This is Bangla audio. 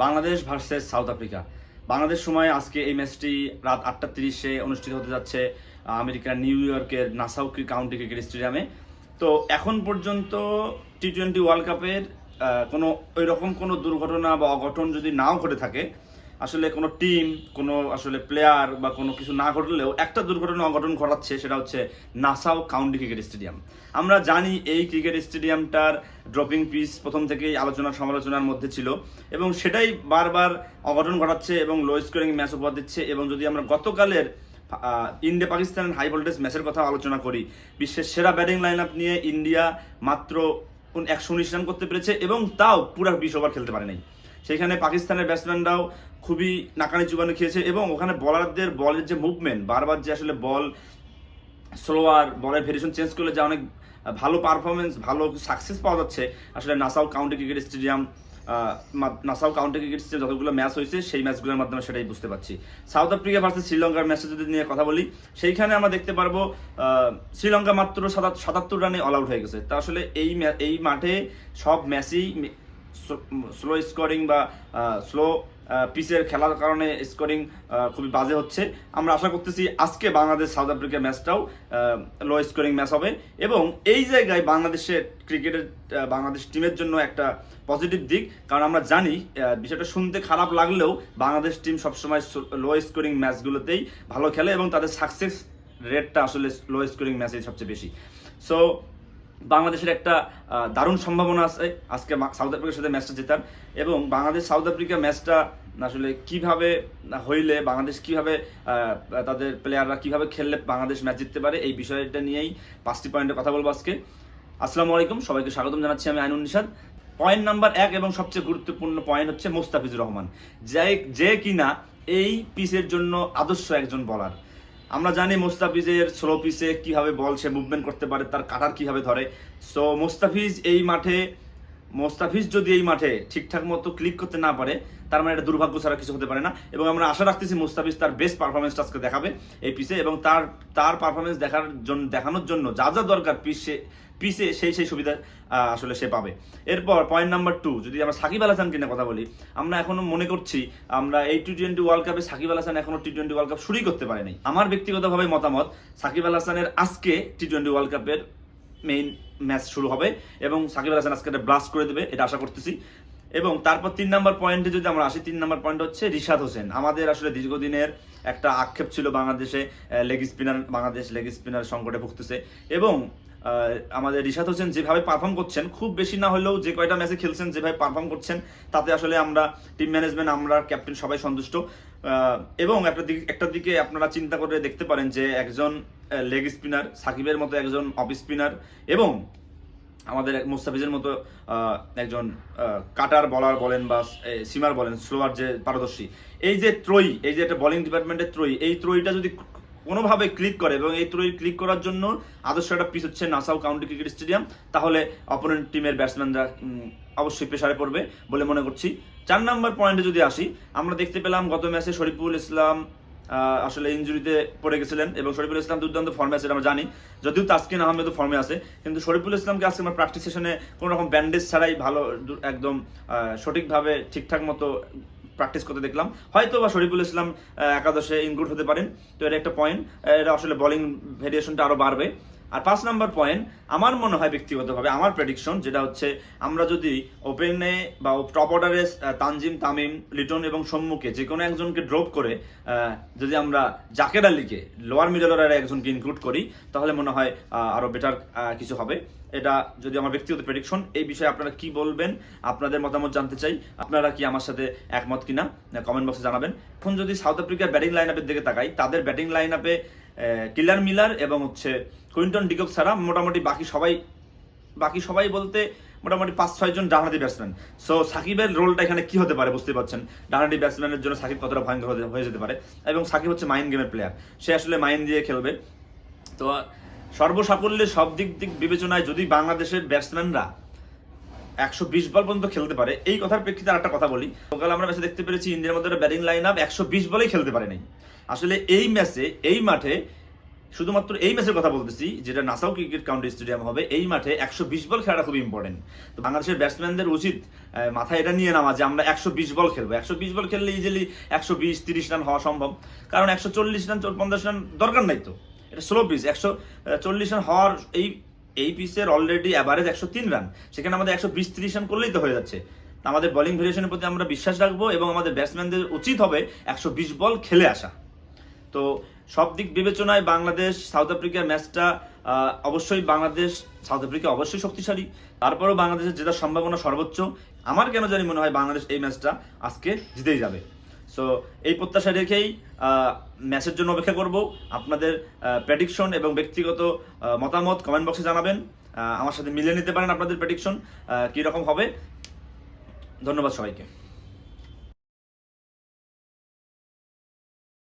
Bangladesh versus south Africa. Bangladesh সময় আজকে এই ম্যাচটি রাত 8:30-এ অনুষ্ঠিত হতে যাচ্ছে আমেরিকার নিউ ইয়র্কের নাসাউ কাউন্টি ক্রিকেট স্টেডিয়ামে। তো এখন পর্যন্ত টি-20 ওয়ার্ল্ড কাপের কোনো ওই রকম কোনো দুর্ঘটনা বা অঘটন যদি নাও ঘটে থাকে, আসলে কোনো টিম, কোনো আসলে প্লেয়ার বা কোনো কিছু না ঘটলেও একটা দুর্ঘটনা অঘটন ঘটাচ্ছে, সেটা হচ্ছে নাসাউ কাউন্টি ক্রিকেট স্টেডিয়াম। আমরা জানি এই ক্রিকেট স্টেডিয়ামটার ড্রপিং পিচ প্রথম থেকেই সমালোচনার মধ্যে ছিল এবং সেটাই বারবার অঘটন ঘটাচ্ছে এবং লো স্কোরিং ম্যাচ উপহার দিচ্ছে। এবং যদি আমরা গতকালের ইন্ডিয়া পাকিস্তান হাই ভোল্টেজ ম্যাচের কথা আলোচনা করি, বিশ্বের সেরা ব্যাটিং লাইন আপ নিয়ে ইন্ডিয়া মাত্র 119 রান করতে পেরেছে এবং তাও পুরো 20 ওভার খেলতে পারে নাই। সেখানে পাকিস্তানের ব্যাটসম্যানরাও খুবই নাকানি চুবানি খেয়েছে এবং ওখানে বলারদের বলের যে মুভমেন্ট, বারবার যে আসলে বল স্লোয়ার, বলের ভেরিয়েশন চেঞ্জ করলে যে অনেক ভালো পারফরমেন্স, ভালো সাকসেস পাওয়া যাচ্ছে আসলে নাসাউ কাউন্টি ক্রিকেট স্টেডিয়াম যতগুলো ম্যাচ হয়েছে সেই ম্যাচগুলোর মাধ্যমে সেটাই বুঝতে পারছি। সাউথ আফ্রিকা ভার্সেস শ্রীলঙ্কার ম্যাচে যদি নিয়ে কথা বলি, সেইখানে আমরা দেখতে পারবো শ্রীলঙ্কা মাত্র 77 রানে অল আউট হয়ে গেছে। তা আসলে এই মাঠে সব ম্যাচই স্লো স্কোরিং বা স্লো পিচের খেলার কারণে স্কোরিং খুবই বাজে হচ্ছে। আমরা আশা করতেছি আজকে বাংলাদেশ সাউথ আফ্রিকা ম্যাচটাও লো স্কোরিং ম্যাচ হবে এবং এই জায়গায় বাংলাদেশের ক্রিকেটের বাংলাদেশ টিমের জন্য একটা পজিটিভ দিক, কারণ আমরা জানি বিষয়টা শুনতে খারাপ লাগলেও বাংলাদেশ টিম সবসময় লো স্কোরিং ম্যাচগুলোতেই ভালো খেলে এবং তাদের সাকসেস রেটটা আসলে লো স্কোরিং ম্যাচেই সবচেয়ে বেশি। সো বাংলাদেশের একটা দারুণ সম্ভাবনা আছে আজকে সাউথ আফ্রিকার সাথে ম্যাচটা জেতার। এবং বাংলাদেশ সাউথ আফ্রিকা ম্যাচটা আসলে কিভাবে হইলে বাংলাদেশ কিভাবে তাদের প্লেয়াররা কিভাবে খেললে বাংলাদেশ ম্যাচ জিততে পারে, এই বিষয়টা নিয়েই 5টি পয়েন্টের কথা বলবো আজকে। আসসালামু আলাইকুম, সবাইকে স্বাগতম জানাচ্ছি। আমি আইনুন নিশাদ। পয়েন্ট নাম্বার 1 এবং সবচেয়ে গুরুত্বপূর্ণ পয়েন্ট হচ্ছে মোস্তাফিজুর রহমান, যে কিনা এই পিচের জন্য আদর্শ একজন বলার। আমরা জানি মোস্তাফিজের স্লো পিচে কিভাবে বল সে মুভমেন্ট করতে পারে, তার কাটার কিভাবে ধরে। সো মোস্তাফিজ যদি এই মাঠে ঠিকঠাক মতো ক্লিক করতে না পারে, তার মানে এটা দুর্ভাগ্য ছাড়া কিছু হতে পারে না। এবং আমরা আশা রাখতেছি মোস্তাফিজ তার বেস্ট পারফরমেন্সটা আজকে দেখাবে এই পিচে এবং তার পারফরমেন্স দেখানোর জন্য যা যা দরকার পিচে সেই সুবিধা আসলে সে পাবে। এরপর পয়েন্ট নাম্বার 2, যদি আমরা সাকিব আল হাসানকে নিয়ে কথা বলি, আমরা এখনো মনে করছি আমরা এই টি-20 ওয়ার্ল্ড কাপে সাকিব আল হাসান এখনো টি-20 ওয়ার্ল্ড কাপ শুরুই করতে পারেনি। আমার ব্যক্তিগতভাবে মতামত, সাকিব আল হাসানের আজকে টি-20 ওয়ার্ল্ড কাপের মেইন ম্যাচ শুরু হবে এবং সাকিব আল হাসান আজকে একটা ব্লাস্ট করে দেবে, এটা আশা করতেছি। এবং তারপর 3 নম্বর পয়েন্টে যদি আমরা আসি, 3 নম্বর পয়েন্ট হচ্ছে রিশাদ হোসেন। আমাদের আসলে দীর্ঘদিনের একটা আক্ষেপ ছিল বাংলাদেশে বাংলাদেশ লেগ স্পিনার সংকটে ভুগতেছে এবং আমাদের রিশাদ হোসেন যেভাবে পারফর্ম করছেন, খুব বেশি না হলেও যে কয়টা ম্যাচে খেলছেন যেভাবে পারফর্ম করছেন, তাতে আসলে আমরা টিম ম্যানেজমেন্ট, আমরা ক্যাপ্টেন সবাই সন্তুষ্ট। এবং একটা দিকে আপনারা চিন্তা করে দেখতে পারেন যে একজন লেগ স্পিনার, সাকিবের মতো একজন অফ স্পিনার এবং আমাদের মোস্তাফিজের মতো একজন কাটার বলার বলেন বা সিমার বলেন, স্লোয়ার যে পারদর্শী, এই যে একটা বোলিং ডিপার্টমেন্টের এই ত্রয়ীটা যদি কোনোভাবে ক্লিক করে এবং এই ত্রয়ী ক্লিক করার জন্য আদর্শ একটা পিচ হচ্ছে নাসাউ কাউন্টি ক্রিকেট স্টেডিয়াম, তাহলে অপোনেন্ট টিমের ব্যাটসম্যানরা অবশ্যই প্রেসারে পড়বে বলে মনে করছি। 4 নম্বর পয়েন্টে যদি আসি, আমরা দেখতে পেলাম গত ম্যাচে শরীফুল ইসলাম আসলে ইনজুরিতে পড়ে গেছিলেন এবং শরীফুল ইসলাম দুর্দান্ত ফর্মে আছে আমরা জানি, যদিও তাসকিন আহমেদও ফর্মে আছে, কিন্তু শরীফুল ইসলামকে আজকে আমরা প্র্যাকটিস সেশনে কোনো রকম ব্যান্ডেজ ছাড়াই ভালো একদম সঠিকভাবে ঠিকঠাক মতো প্র্যাকটিস করতে দেখলাম। হয়তো বা শরীফুল ইসলাম একাদশে ইনক্লুড হতে পারেন, তো এটা একটা পয়েন্ট, এটা আসলে বোলিং ভেরিয়েশনটা আরো বাড়বে। আর 5 নম্বর পয়েন্ট, আমার মনে হয় ব্যক্তিগতভাবে আমার প্রেডিকশন যেটা হচ্ছে, আমরা যদি ওপেনে বা টপ অর্ডারে তানজিম, তামিম, লিটন এবং সম্মুখে যে কোনো একজনকে ড্রপ করে যদি আমরা জাকের আলীকে লোয়ার মিডল অর্ডারে একজনকে ইনক্লুড করি, তাহলে মনে হয় আরো বেটার কিছু হবে। এটা যদি আমার ব্যক্তিগত প্রেডিকশন। এই বিষয়ে আপনারা কি বলবেন, আপনাদের মতামত জানতে চাই। আপনারা কি আমার সাথে একমত কিনা কমেন্ট বক্সে জানাবেন। এখন যদি সাউথ আফ্রিকার ব্যাটিং লাইন আপের দিকে তাকাই, তাদের ব্যাটিং লাইন আপে কিলার মিলার এবং হচ্ছে কুইন্টন ডিকক ছাড়া মোটামুটি বাকি সবাই বলতে মোটামুটি 5-6 জন ডানহাতি ব্যাটসম্যান। সো সাকিবের রোলটা এখানে কি হতে পারে বুঝতে পারছেন। ডানহাতি ব্যাটসম্যানের জন্য সাকিব কতটা ভয়ঙ্কর হয়ে যেতে পারে এবং সাকিব হচ্ছে মাইন্ড গেমের প্লেয়ার, সে আসলে মাইন্ড দিয়ে খেলবে। তো সর্বসাকল্যে সব দিক বিবেচনায় যদি বাংলাদেশের ব্যাটসম্যানরা 120 বল পর্যন্ত খেলতে পারে, এই কথার প্রেক্ষিতে আর একটা কথা বলি, সকালে আমরা ম্যাচে দেখতে পেরেছি ইন্ডিয়ার মধ্যে ব্যাটিং লাইন আপ 120 বলেই খেলতে পারে নাই। আসলে এই ম্যাচে এই মাঠে শুধুমাত্র এই ম্যাচের কথা বলতেছি, যেটা নাসাউ ক্রিকেট কাউন্টি স্টেডিয়াম হবে, এই মাঠে 120 বল খেলাটা খুব ইম্পর্টেন্ট। তো বাংলাদেশের ব্যাটসম্যানদের উচিত মাথায় এটা নিয়ে নামা যে আমরা 120 বল খেলবো। 120 বল খেললে ইজিলি 120-30 রান হওয়া সম্ভব, কারণ 140 রান 50 রান দরকার নাই তো, এটা স্লো পিচ। 140 রান হওয়ার এই পিচের অলরেডি অ্যাভারেজ 103 রান, সেখানে আমাদের 120-30 রান করলেই তো হয়ে যাচ্ছে। আমাদের বোলিং ভেরিয়েশনের প্রতি আমরা বিশ্বাস রাখবো এবং আমাদের ব্যাটসম্যানদের উচিত হবে 120 বল খেলে আসা। তো সব দিক বিবেচনায় বাংলাদেশ সাউথ আফ্রিকার ম্যাচটা অবশ্যই বাংলাদেশ সাউথ আফ্রিকা অবশ্যই শক্তিশালী, তারপরেও বাংলাদেশের জেতার সম্ভাবনা সর্বোচ্চ। আমার কেন জানি মনে হয় বাংলাদেশ এই ম্যাচটা আজকে জিতেই যাবে। সো এই প্রত্যাশা রেখেই ম্যাচের জন্য অপেক্ষা করব। আপনাদের প্রেডিকশন এবং ব্যক্তিগত মতামত কমেন্ট বক্সে জানাবেন। আমার সাথে মিলিয়ে নিতে পারেন আপনাদের প্রেডিকশন কীরকম হবে। ধন্যবাদ সবাইকে।